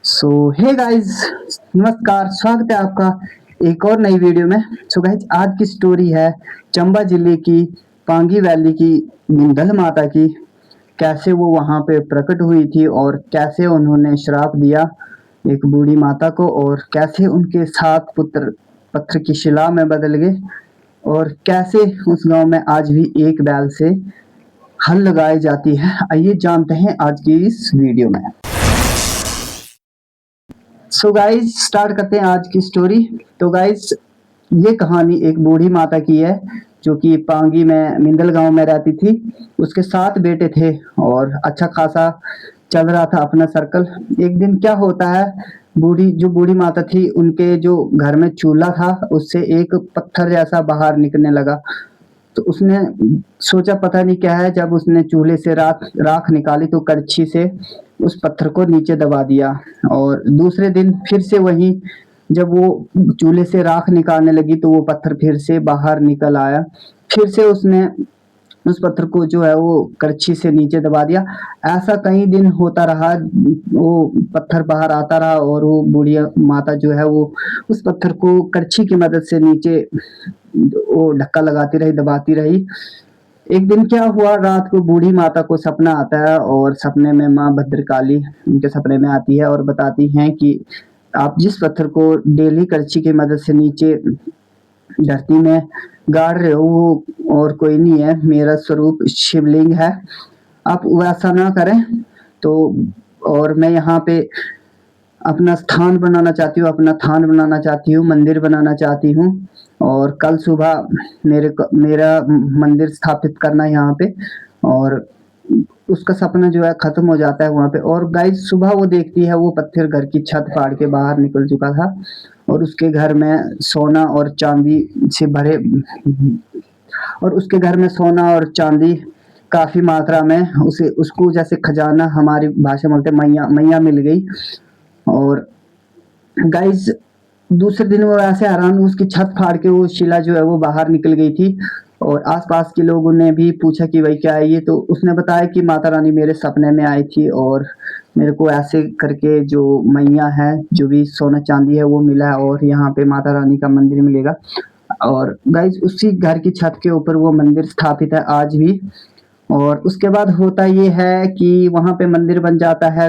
सो hey guys, नमस्कार। स्वागत है आपका एक और नई वीडियो में। सो गाइस, आज की स्टोरी है चंबा जिले की पांगी वैली की मिंदल माता की। कैसे वो वहां पे प्रकट हुई थी और कैसे उन्होंने श्राप दिया एक बूढ़ी माता को, और कैसे उनके 7 पुत्र पत्थर की शिला में बदल गए, और कैसे उस गांव में आज भी एक बैल से हल लगाई जाती है। आइए जानते हैं आज की इस वीडियो में। सो गाइस, स्टार्ट करते हैं आज की स्टोरी। तो गाइस, ये कहानी एक बूढ़ी माता की है जो कि पांगी में मिंदल गांव में रहती थी। उसके 7 बेटे थे और अच्छा खासा चल रहा था अपना सर्कल। एक दिन क्या होता है, बूढ़ी माता थी, उनके जो घर में चूल्हा था उससे एक पत्थर जैसा बाहर निकलने लगा। तो उसने सोचा पता नहीं क्या है। जब उसने चूल्हे से राख निकाली तो करछी से उस पत्थर को नीचे दबा दिया। और दूसरे दिन फिर से वही, जब वो चूल्हे से राख निकालने लगी तो वो पत्थर फिर से बाहर निकल आया। फिर से उसने उस पत्थर को जो है वो करछी से नीचे दबा दिया। ऐसा कई दिन होता रहा। वो पत्थर बाहर आता रहा और वो बूढ़ी माता जो है वो उस पत्थर को करछी की मदद से नीचे वो धक्का लगाती रही, दबाती रही। एक दिन क्या हुआ, रात को बूढ़ी माता को सपना आता है और सपने में माँ भद्रकाली उनके सपने में आती है और बताती हैं कि आप जिस पत्थर को डेली करछी की मदद से नीचे धरती में गाड़ रहे हो वो और कोई नहीं है, मेरा स्वरूप शिवलिंग है। आप वैसा ना करें तो। और मैं यहाँ पे अपना स्थान बनाना चाहती हूँ, अपना थान बनाना चाहती हूँ, मंदिर बनाना चाहती हूँ। और कल सुबह मेरा मंदिर स्थापित करना यहाँ पे। और उसका सपना जो है खत्म हो जाता है वहां पे। और गाइस, सुबह वो देखती है वो पत्थर घर की छत फाड़ के बाहर निकल चुका था और उसके घर में सोना और चांदी से भरे, और उसके घर में सोना और चांदी काफी मात्रा में उसे उसको जैसे खजाना, हमारी भाषा में बोलते मैया मैया मिल गई। और गाइस, दूसरे दिन वो ऐसे हैरान, उसकी छत फाड़ के वो शिला जो है वो बाहर निकल गई थी। और आसपास के लोगों ने भी पूछा कि भाई क्या है ये। तो उसने बताया कि माता रानी मेरे सपने में आई थी और मेरे को ऐसे करके जो मैया है, जो भी सोना चांदी है वो मिला है और यहाँ पे माता रानी का मंदिर मिलेगा। और गाइस, उसी घर की छत के ऊपर वो मंदिर स्थापित है आज भी। और उसके बाद होता ये है कि वहां पे मंदिर बन जाता है।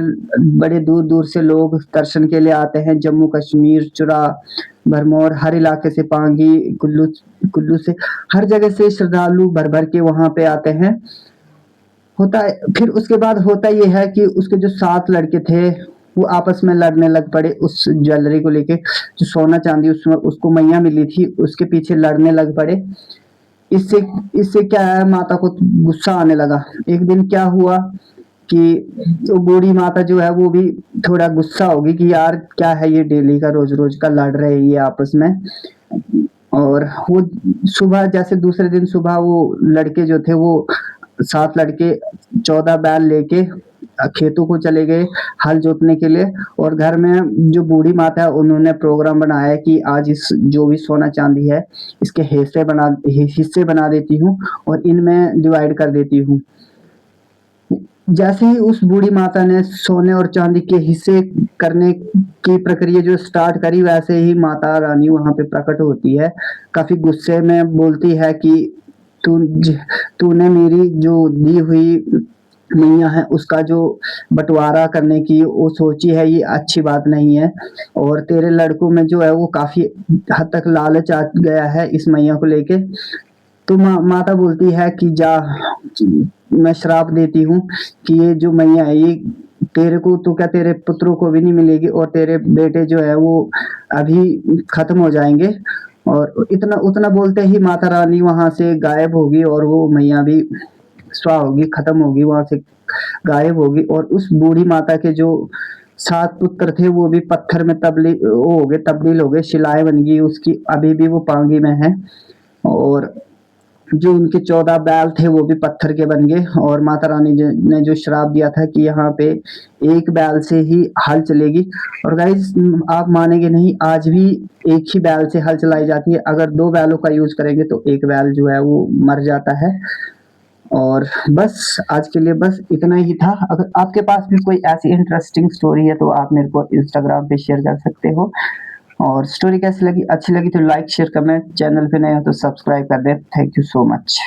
बड़े दूर दूर से लोग दर्शन के लिए आते हैं। जम्मू कश्मीर, चुरा, भरमौर, हर इलाके से, पांगी, कुल्लू कुल्लू से, हर जगह से श्रद्धालु भर भर के वहां पे आते हैं। होता है फिर उसके बाद होता ये है कि उसके जो 7 लड़के थे वो आपस में लड़ने लग पड़े उस ज्वेलरी को लेके। जो सोना चांदी उसमें उसको मैया मिली थी उसके पीछे लड़ने लग पड़े। इससे इससे क्या है, माता को गुस्सा आने लगा। एक दिन क्या हुआ कि तो बूढ़ी माता जो है वो भी थोड़ा गुस्सा होगी कि यार क्या है ये, डेली का रोज रोज का लड़ रहे हैं ये आपस में। और वो सुबह, जैसे दूसरे दिन सुबह वो लड़के जो थे वो 7 लड़के 14 बैल लेके खेतों को चले गए हल जोतने के लिए। और घर में जो बूढ़ी माता है उन्होंने प्रोग्राम बनाया कि आज इस जो भी सोना चांदी है इसके हिस्से बना देती हूँ और इनमें डिवाइड कर देती हूँ। जैसे ही उस बूढ़ी माता ने सोने और चांदी के हिस्से करने की प्रक्रिया जो स्टार्ट करी, वैसे ही माता रानी वहां पे प्रकट होती है। काफी गुस्से में बोलती है कि तू तूने मेरी जो दी हुई मैया है उसका जो बंटवारा करने की वो सोची है, ये अच्छी बात नहीं है। और तेरे लड़कों में जो है वो काफी हद तक लालच आ गया है इस मैया को लेके। तो माता बोलती है कि जा, मैं श्राप देती हूँ कि ये जो मैया है ये तेरे को तो क्या, तेरे पुत्रों को भी नहीं मिलेगी और तेरे बेटे जो है वो अभी खत्म हो जाएंगे। और इतना उतना बोलते ही माता रानी वहां से गायब होगी और वो मैया भी स्वाह होगी, खत्म होगी, वहां से गायब होगी। और उस बूढ़ी माता के जो 7 पुत्र थे वो भी पत्थर में तब्दील हो गए, शिलाएं बन गई उसकी, अभी भी वो पांगी में है। और जो उनके 14 बैल थे वो भी पत्थर के बन गए। और माता रानी ने जो श्राप दिया था कि यहाँ पे एक बैल से ही हल चलेगी। और गाइस, आप मानेंगे नहीं, आज भी एक ही बैल से हल चलाई जाती है। अगर 2 बैलों का यूज करेंगे तो एक बैल जो है वो मर जाता है। और बस आज के लिए बस इतना ही था। अगर आपके पास भी कोई ऐसी इंटरेस्टिंग स्टोरी है तो आप मेरे को इंस्टाग्राम पे शेयर कर सकते हो। और स्टोरी कैसी लगी, अच्छी लगी तो लाइक शेयर कमेंट, चैनल पे नए हो तो सब्सक्राइब कर दें। Thank you so much.